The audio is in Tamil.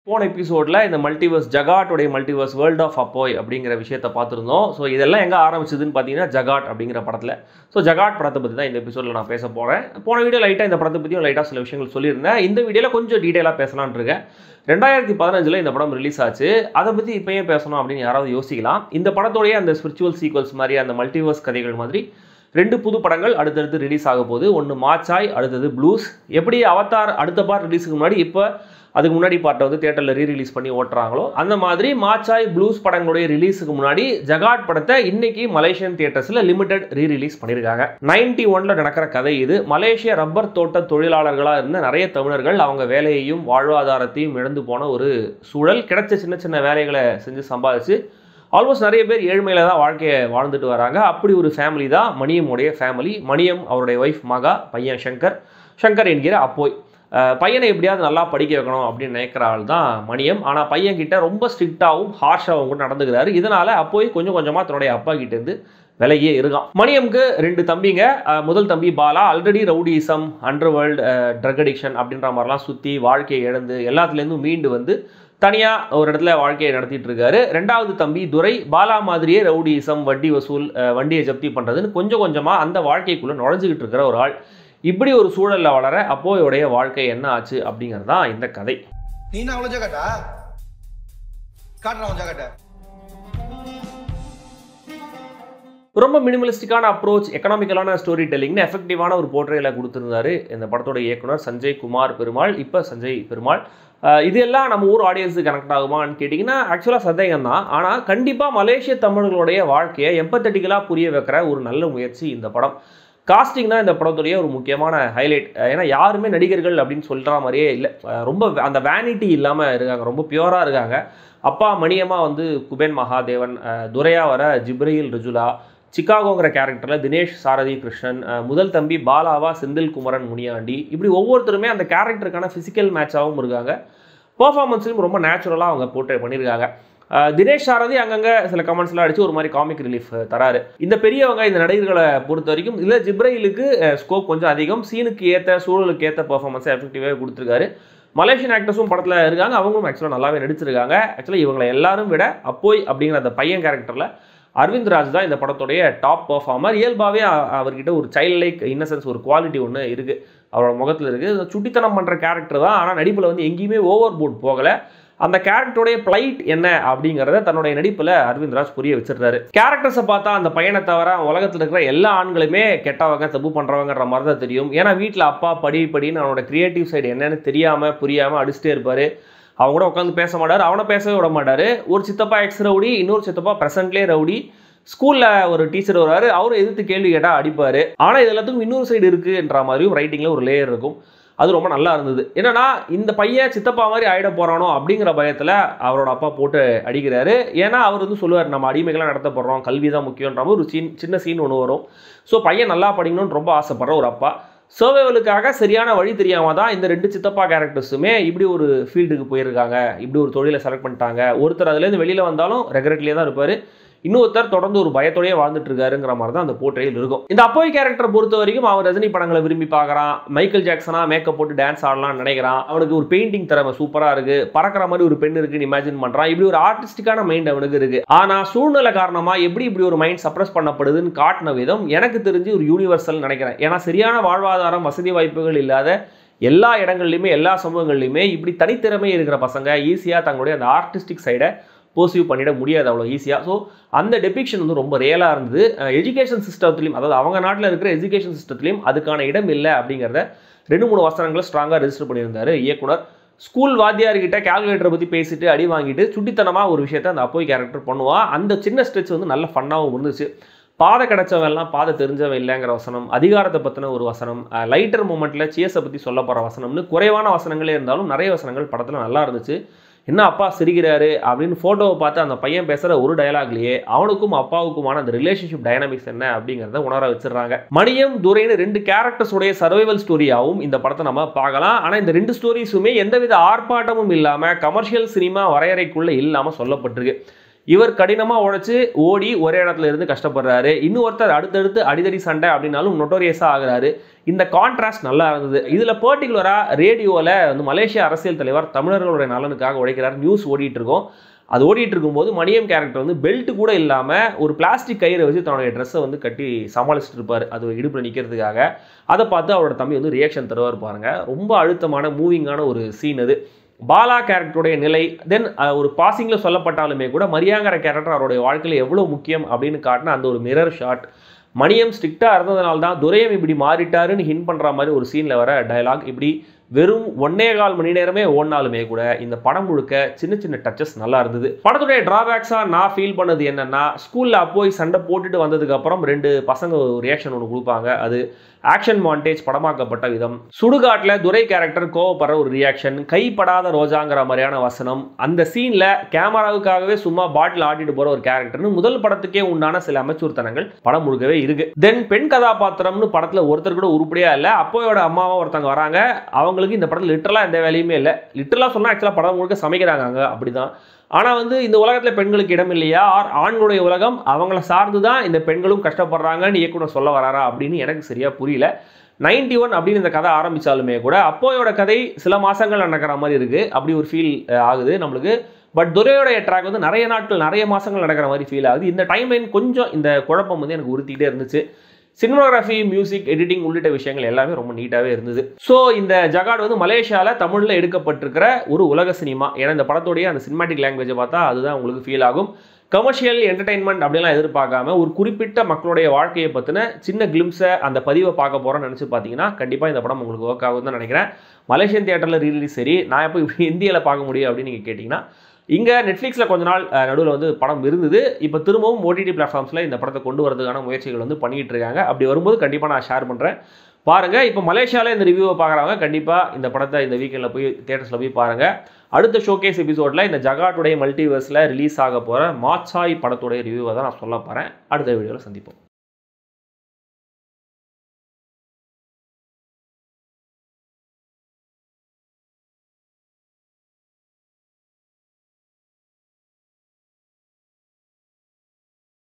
போன எபிசோடில் இந்த மல்டிவர்ஸ் ஜகாட்டோடைய மல்டிவர்ஸ் வேர்ல்ட் ஆஃப் அப்போய் அப்படிங்கிற விஷயத்தை பார்த்துருந்தோம். ஸோ இதெல்லாம் எங்கே ஆரம்பிச்சதுன்னு பார்த்தீங்கன்னா ஜகாட் அப்படிங்கிற படத்தில். ஸோ ஜகாட் படத்தை பற்றி தான் இந்த எபிசோடில் நான் பேச போகிறேன். போன வீடியோ லைட்டாக இந்த படத்தை பற்றியும் லைட்டாக சில விஷயங்கள் சொல்லியிருந்தேன். இந்த வீடியோவில் கொஞ்சம் டீட்டெயிலாக பேசலான்னு இருக்கேன். 2015 இந்த படம் ரிலீஸ் ஆச்சு. அதை பற்றி இப்போயே பேசணும் அப்படின்னு யாராவது யோசிக்கலாம். இந்த படத்தோடைய அந்த ஸ்பிரிச்சுவல் சீக்வல்ஸ் மாதிரி அந்த மல்டிவர்ஸ் கதைகள் மாதிரி 2 புது படங்கள் அடுத்தடுத்து ரிலீஸ் ஆக போகுது. ஒன்று மாச்சாய், அடுத்தது ப்ளூஸ். எப்படி அவதார் அடுத்த பார்ட் ரிலீஸுக்கு முன்னாடி இப்போ அதுக்கு முன்னாடி பார்ட்டை வந்து தியேட்டரில் ரீரிலீஸ் பண்ணி ஓட்டுறாங்களோ அந்த மாதிரி மாச்சாய் ப்ளூஸ் படங்களுடைய ரிலீஸுக்கு முன்னாடி ஜகாட் படத்தை இன்னைக்கு மலேசியன் தியேட்டர்ஸில் லிமிடெட் ரீரிலீஸ் பண்ணியிருக்காங்க. 91 நடக்கிற கதை இது. மலேசிய ரப்பர் தோட்ட தொழிலாளர்களாக இருந்த நிறைய தமிழர்கள் அவங்க வேலையையும் வாழ்வாதாரத்தையும் இழந்து போன ஒரு சூழல். கிடைச்ச சின்ன சின்ன வேலைகளை செஞ்சு சம்பாதிச்சு ஆல்மோஸ்ட் நிறைய பேர் ஏழ்மையில தான் வாழ்க்கையை வாழ்ந்துட்டு வராங்க. அப்படி ஒரு ஃபேமிலி தான் மணியமுடைய ஃபேமிலி. மணியம், அவருடைய ஒய்ஃப் மகா, பையன் சங்கர் என்கிற அப்போய். பையனை எப்படியாவது நல்லா படிக்க வைக்கணும் அப்படின்னு நினைக்கிற ஆள் தான் மணியம். ஆனால் பையன்கிட்ட ரொம்ப ஸ்ட்ரிக்டாகவும் ஹார்ஷாகவும் கூட நடந்துக்கிறாரு. இதனால் அப்போய் கொஞ்சம் கொஞ்சமாக தன்னுடைய அப்பா கிட்டேருந்து விலகியே இருக்கான். மணியம்க்கு 2 தம்பிங்க. முதல் தம்பி Bala already rowdyism, underworld, drug addiction அப்படின்ற மாதிரிலாம் சுற்றி வாழ்க்கையை இழந்து எல்லாத்துலேருந்தும் மீண்டு வந்து தனியாக ஒரு இடத்துல வாழ்க்கையை நடத்திட்டு இருக்காரு. 2வது தம்பி துரை பாலா மாதிரியே ரவுடிசம், வட்டி வசூல், வண்டியை ஜப்தி பண்ணுறதுன்னு கொஞ்சம் கொஞ்சமாக அந்த வாழ்க்கைக்குள்ளே நுழைஞ்சிக்கிட்டு இருக்கிற ஒரு ஆள். இப்படி ஒரு சூழல்ல வளர அப்போயுடைய வாழ்க்கை என்ன ஆச்சு அப்படிங்கிறது தான் இந்த கதை. ரொம்ப மினிமலிஸ்டிக்கான அப்ரோச், எக்கனாமிக்கலான ஸ்டோரி டெல்லிங்னு எஃபெக்டிவான ஒரு போர்ட்ரேல கொடுத்துருந்தாரு இந்த படத்தோட இயக்குனர் சஞ்சய் குமார் பெருமாள். இப்போ சஞ்சய் பெருமாள். இது எல்லாம் நம்ம ஊர் ஆடியன்ஸுக்கு கனெக்ட் ஆகுமான்னு கேட்டிங்கன்னா ஆக்சுவலாக சந்தேகம் தான். ஆனால் கண்டிப்பாக மலேசிய தமிழர்களுடைய வாழ்க்கையை எம்பத்தட்டிக்கலாக புரிய வைக்கிற ஒரு நல்ல முயற்சி இந்த படம். காஸ்டிங் தான் இந்த படத்துடைய ஒரு முக்கியமான ஹைலைட். ஏன்னா யாருமே நடிகர்கள் அப்படின்னு சொல்கிற மாதிரியே இல்லை. ரொம்ப அந்த வேனிட்டி இல்லாமல் இருக்காங்க, ரொம்ப பியூராக இருக்காங்க. அப்பா மணியம்மா வந்து குபேன் மகாதேவன், துரையா வர ஜிப்ரயில் ரிஜுலா, சிக்காகோங்கிற கேரக்டரில் தினேஷ் சாரதி கிருஷ்ணன், முதல் தம்பி பாலாவா செந்தில் குமரன் முனியாண்டி, இப்படி ஒவ்வொருத்தருமே அந்த கேரக்டருக்கான ஃபிசிக்கல் மேட்சாகவும் இருக்காங்க. பர்ஃபார்மன்ஸ்லையும் ரொம்ப நேச்சுரலாக அவங்க போட்டு பண்ணியிருக்காங்க. தினேஷ் சாரதி அங்கங்கே சில கமெண்ட்ஸ்லாம் அடித்து ஒரு மாதிரி காமிக் ரிலீஃப் தராரு. இந்த பெரியவங்க இந்த நடிகர்களை பொறுத்த வரைக்கும் இல்லை ஜிப்ரைலுக்கு ஸ்கோப் கொஞ்சம் அதிகம். சீனுக்கு ஏற்ற சூழலுக்கு ஏற்ற பர்ஃபார்மன்ஸை எஃபெக்டிவாக கொடுத்துருக்காரு. மலேசியன் ஆக்டர்ஸும் படத்தில் இருக்காங்க, அவங்களும் ஆக்சுவலாக நல்லாவே நடிச்சிருக்காங்க. ஆக்சுவலாக இவங்களை எல்லாரும் விட அப்போய் அப்படிங்கிற அந்த பையன் கேரக்டரில் அரவிந்த் ராஜ் தான் இந்த படத்துடைய டாப் பர்ஃபார்மர். இயல்பாகவே அவர்கிட்ட ஒரு சைல்ட் லைக் இன்னசென்ஸ், ஒரு குவாலிட்டி ஒன்று இருக்குது அவரோட முகத்தில் இருக்குது. சுட்டித்தனம் பண்ணுற கேரக்டர் தான், ஆனால் நடிப்பில் வந்து எங்கேயுமே ஓவர் போர்ட் போகலை. அந்த கேரக்டருடைய பிளைட் என்ன அப்படிங்கிறத தன்னுடைய நடிப்பில் அரவிந்த் ராஜ் புரிய வச்சிருக்காரு. கேரக்டர்ஸை பார்த்தா அந்த பையனை தவிர உலகத்தில் இருக்கிற எல்லா ஆண்களுமே கெட்டவங்க, தப்பு பண்ணுறவங்கன்ற மாதிரி தான் தெரியும். ஏன்னா வீட்டில் அப்பா படின்னு அவனோட கிரியேட்டிவ் சைடு என்னன்னு தெரியாமல் புரியாமல் அடிச்சுட்டே இருப்பார். அவங்க கூட உட்காந்து பேச மாட்டார், அவனை பேசவே விட மாட்டார். ஒரு சித்தப்பா எக்ஸ் ரவுடி, இன்னொரு சித்தப்பா ப்ரெசென்ட்லேயே ரவுடி. ஸ்கூலில் ஒரு டீச்சர் வருவார், அவரும் எதிர்த்து கேள்வி கேட்டால் அடிப்பார். ஆனால் இது எல்லாத்துக்கும் இன்னொரு சைடு இருக்குன்ற மாதிரியும் ரைட்டிங்கில் ஒரு லேயர் இருக்கும். அது ரொம்ப நல்லா இருந்தது. என்னன்னா இந்த பையன் சித்தப்பா மாதிரி ஆகிட போகிறானோ அப்படிங்கிற பயத்தில் அவரோட அப்பா போட்டு அடிக்கிறாரு. ஏன்னா அவர் வந்து சொல்லுவார், நம்ம அடிமைகளாக நடத்தப்படுறோம், கல்வி தான் முக்கியன்ற மாதிரி ஒரு சின்ன சீன் ஒன்று வரும். ஸோ பையன் நல்லா படிக்கணும்னு ரொம்ப ஆசைப்படுற ஒரு அப்பா சர்வைவலுக்காக சரியான வழி தெரியாமல் தான் இந்த 2 சித்தப்பா கேரக்டர்ஸுமே இப்படி ஒரு ஃபீல்டுக்கு போயிருக்காங்க, இப்படி ஒரு தொழிலை செலக்ட் பண்ணிட்டாங்க. ஒருத்தர் அதுலேருந்து வெளியில் வந்தாலும் ரெக்ரெட்லேயே தான் இருப்பார், இன்னொருத்தர் தொடர்ந்து ஒரு பயத்தோடய வாழ்ந்துட்டு இருக்காருங்கிற மாதிரி தான் அந்த போர்ட்ரேயில் இருக்கும். இந்த அப்போய் கேரக்டரை பொறுத்த வரைக்கும் அவன் ரஜினி படங்களை விரும்பி பார்க்குறான். மைக்கேல் ஜாக்சனா மேக்கப் போட்டு டான்ஸ் ஆடலாம்னு நினைக்கிறான். அவனுக்கு ஒரு பெயிண்டிங் திறமை சூப்பராக இருக்குது. பறக்கிற மாதிரி ஒரு பெண் இருக்குன்னு இமேஜின் பண்ணுறான். இப்படி ஒரு ஆர்டிஸ்டிக்கான மைண்ட் அவனுக்கு இருக்குது. ஆனால் சூழ்நிலை காரணமாக இப்படி ஒரு மைண்ட் சப்ரஸ் பண்ணப்படுதுன்னு காட்டின விதம் எனக்கு தெரிஞ்சு ஒரு யூனிவர்சல் நினைக்கிறேன். ஏன்னா சரியான வாழ்வாதாரம், வசதி வாய்ப்புகள் இல்லாத எல்லா இடங்கள்லையுமே, எல்லா சமூகங்கள்லையுமே இப்படி தனித்திறமை இருக்கிற பசங்க ஈஸியாக தங்களுடைய அந்த ஆர்டிஸ்டிக் சைடை பர்சீவ் பண்ணிட முடியாது அவ்வளோ ஈஸியாக. ஸோ அந்த டெபிக்ஷன் வந்து ரொம்ப ரியலாக இருந்தது. எஜுகேஷன் சிஸ்டத்துலையும், அதாவது அவங்க நாட்டில் இருக்கிற எஜுகேஷன் சிஸ்டத்துலையும் அதுக்கான இடம் இல்லை அப்படிங்கிறத 2-3 வசனங்களை ஸ்ட்ராங்காக ரெஜிஸ்டர் பண்ணியிருந்தார் இயக்குனர். ஸ்கூல் வாத்தியார்கிட்ட கால்குலேட்டரை பற்றி பேசிட்டு அடி வாங்கிட்டு சுட்டித்தனமாக ஒரு விஷயத்தை அந்த அப்போய் கேரக்டர் பண்ணுவான். அந்த சின்ன ஸ்ட்ரெச் வந்து நல்ல ஃபன்னாகவும் இருந்துச்சு. பாதை கிடைச்சவெல்லாம் பாதை தெரிஞ்சவன் இல்லைங்கிற வசனம், அதிகாரத்தை பற்றின ஒரு வசனம், லைட்டர் மூமெண்ட்டில் சிஎஸை பற்றி சொல்ல போகிற வசனம்னு குறைவான வசனங்களே இருந்தாலும் நிறைய வசனங்கள் படத்தில் நல்லா இருந்துச்சு. என்ன அப்பா சிரிக்கிறாரு அப்படின்னு ஃபோட்டோவை பார்த்து அந்த பையன் பேசுகிற ஒரு டயலாக்லேயே அவனுக்கும் அப்பாவுக்குமான அந்த ரிலேஷன்ஷிப் டைனாமிக்ஸ் என்ன அப்படிங்கிறத உணர வச்சிடறாங்க. மணியம், துரைன்னு 2 கேரக்டர்ஸுடைய சர்வைவல் ஸ்டோரியாகவும் இந்த படத்தை நம்ம பார்க்கலாம். ஆனால் இந்த 2 ஸ்டோரிஸுமே எந்தவித ஆர்ப்பாட்டமும் இல்லாமல் கமர்ஷியல் சினிமா வரையறைக்குள்ளே இல்லாமல் சொல்லப்பட்டிருக்கு. இவர் கடினமாக உழைச்சி ஓடி ஒரே இடத்துல இருந்து கஷ்டப்படுறாரு, இன்னொருத்தர் அடுத்தடுத்து அடிதடி சண்டை அப்படின்னாலும் நொட்டோரியஸாக ஆகுறாரு. இந்த கான்ட்ராஸ்ட் நல்லா இருந்தது. இதில் பர்டிகுலராக ரேடியோவில் வந்து மலேசிய அரசியல் தலைவர் தமிழர்களுடைய நலனுக்காக உழைக்கிறார், நியூஸ் ஓடிட்டு இருக்கோம். அது ஓடிட்டு இருக்கும்போது மணியம் கேரக்டர் வந்து பெல்ட் கூட இல்லாமல் ஒரு பிளாஸ்டிக் கயிறை வச்சு தன்னுடைய ட்ரெஸ்ஸை வந்து கட்டி சமாளிச்சுட்டு இருப்பார், அது இடுப்பில் நிற்கிறதுக்காக. அதை பார்த்து அவரோட தம்பி வந்து ரியாக்ஷன் தருவார் பாருங்க. ரொம்ப அழுத்தமான மூவிங்கான ஒரு சீன் அது. பாலா கேரக்டருடைய நிலை தென் ஒரு பாசிங்கில் சொல்லப்பட்டாலுமே கூட மரியாங்கிற கேரக்டர் அவருடைய வாழ்க்கையில் எவ்வளோ முக்கியம் அப்படின்னு காட்டின அந்த ஒரு மிரர் ஷாட். மணியம் ஸ்ட்ரிக்டாக இருந்ததுனால தான் துரையம் இப்படி மாறிட்டாருன்னு ஹிண்ட் பண்ணுற மாதிரி ஒரு சீனில் வர டயலாக் இப்படி வெறும் 1.25 மணி நேரமே ஓடினாலுமே கூட இந்த படம் முழுக்க சின்ன சின்ன டச்சஸ் நல்லா இருந்தது. படத்துடைய டிராபேக்ஸாக நான் ஃபீல் பண்ணது என்னன்னா, ஸ்கூலில் அப்போய் சண்டை போட்டுட்டு வந்ததுக்கப்புறம் 2 பசங்க ரியாக்ஷன் ஒன்று கொடுப்பாங்க. அது ஆக்ஷன் மாண்டேஜ் படமாக்கப்பட்ட விதம், சுடுகாட்டில் துரை கேரக்டர் கோவப்படுற ஒரு ரியாக்ஷன், கைப்படாத ரோஜாங்கிற மாதிரியான வசனம், அந்த சீனில் கேமராவுக்காகவே சும்மா பாட்டில் ஆட்டிட்டு போகிற ஒரு கேரக்டர்னு முதல் படத்துக்கே உண்டான சில அமைச்சூர்த்தனங்கள் படம் முழுக்கவே இருக்கு. தென் பெண் கதாபாத்திரம்னு படத்தில் ஒருத்தர் கூட உருப்படியா இல்லை. அப்போயோட அம்மாவை ஒருத்தங்க வராங்க, அவங்களுக்கு இந்த படத்தில் லிட்டரலாக எந்த வேலையுமே இல்லை. லிட்டரலாக சொன்னால் ஆக்சுவலாக படம் முழுக்க சமைக்கிறாங்க அங்கே, அப்படிதான். ஆனால் வந்து இந்த உலகத்தில் பெண்களுக்கு இடம் இல்லையா, ஆண்களுடைய உலகம், அவங்கள சார்ந்து தான் இந்த பெண்களும் கஷ்டப்படுறாங்கன்னு இயக்குனர் சொல்ல வராரா அப்படின்னு எனக்கு சரியா புரியல. 91 அப்படின்னு இந்த கதை ஆரம்பித்தாலுமே கூட அப்போயோட கதை சில மாதங்கள் நடக்கிற மாதிரி இருக்குது, அப்படி ஒரு ஃபீல் ஆகுது நம்மளுக்கு. பட் துரையோடைய ட்ராக் வந்து நிறைய நாட்கள் நிறைய மாதங்கள் நடக்கிற மாதிரி ஃபீல் ஆகுது. இந்த டைம் லைன் கொஞ்சம் இந்த குழப்பம் வந்து எனக்கு உறுத்திக்கிட்டே இருந்துச்சு. சினிமாகிராஃபி, மியூசிக், எடிட்டிங் உள்ளிட்ட விஷயங்கள் எல்லாமே ரொம்ப நீட்டாகவே இருந்தது. ஸோ இந்த ஜகாட் வந்து மலேசியாவில் தமிழில் எடுக்கப்பட்டிருக்கிற ஒரு உலக சினிமா. ஏன்னா இந்த படத்துடைய அந்த சினிமாட்டிக் லாங்குவேஜை பார்த்தா அதுதான் உங்களுக்கு ஃபீல் ஆகும். கமர்ஷியல் என்டர்டைன்மெண்ட் அப்படிலாம் எதிர்பார்க்காம ஒரு குறிப்பிட்ட மக்களுடைய வாழ்க்கையை பற்றின சின்ன கிளிம்ஸை அந்த பதிவை பார்க்க போகிறோன்னு நினச்சி பார்த்தீங்கன்னா கண்டிப்பாக இந்த படம் உங்களுக்கு ஒர்க் ஆகும் தான் நினைக்கிறேன். மலேசியன் தியேட்டரில் ரீலீஸ் சரி, நான் எப்போ இந்தியாவில் பார்க்க முடியும் அப்படின்னு நீங்கள் கேட்டிங்கன்னா, இங்கே நெட்ஃப்ளிக்ஸில் கொஞ்ச நாள் நடுவில் வந்து படம் இருந்தது. இப்போ திரும்பவும் ஓடிடி பிளாட்ஃபார்ம்ஸில் இந்த படத்தை கொண்டு வரதுக்கான முயற்சிகள் வந்து பண்ணிகிட்டு இருக்காங்க. அப்படி வரும்போது கண்டிப்பாக நான் ஷேர் பண்ணுறேன், பாருங்கள். இப்போ மலேசியாவில் இந்த ரிவ்யூவை பார்க்குறவங்க கண்டிப்பாக இந்த படத்தை இந்த வீக்கெண்டில் போய் தியேட்டர்ஸில் போய் பாருங்கள். அடுத்த ஷோகேஸ் எபிசோடில் இந்த ஜகாட்டுடைய மல்டிவர்ஸில் ரிலீஸ் ஆக போகிற மாச்சாய் படத்துடைய ரிவ்யூவை தான் நான் சொல்ல போகிறேன். அடுத்த வீடியோவில் சந்திப்போம்.